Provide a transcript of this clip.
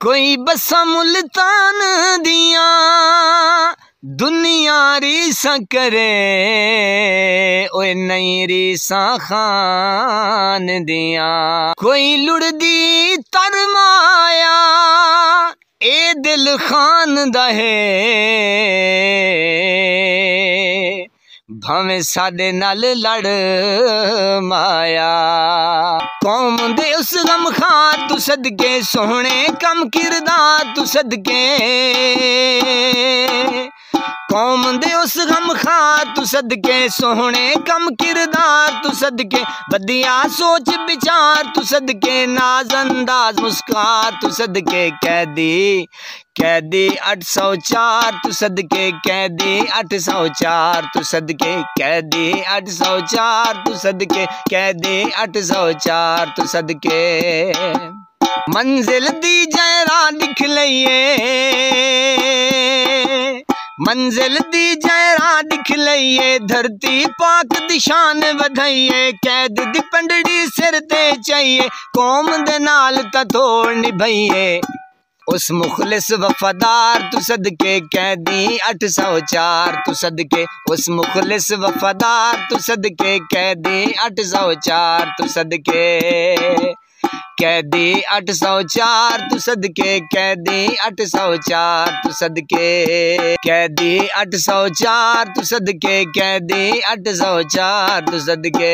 कोई बसा मुल्तान दिया दुनिया रीसा करे, ओए नई रीसा खान दिया। कोई लुड़दी तरमाया ए दिल खान दा है, भावें साडे नाल लड़ माया। कौम दे उस गम खां तू सदके, सोहने कम किरदार तू सदके। कौम दे उस गम खां तू सदके, सोहने कम किरदार तू सदके। वधिया सोच विचार तू सदके, नाज अंदाज मुस्कान तू सदके। कैदी 804 तू सदके, कैदी 804 तू सदके, कैदी 804 तू सदके, कैदी 804 तू सदके। मंजिल दी जयरा लिख लइए, मंजिल दी जयरा लिख लइए, धरती पाक दी शान वधाइए। कैद दी पंडड़ी सिर ते चाहिए, कौम दे नाल तथोड़ निभाइए। उस मुखलिस वफादार तू सदके, कैदी 804 तू सदके। उस मुखलिस वफादार तू सदके, कैदी 804 तू सदके। कैदी 804 तू सदके, कैदी 804 तू सदके, कैदी 804 तू सदके, कैदी 804 तू सदके।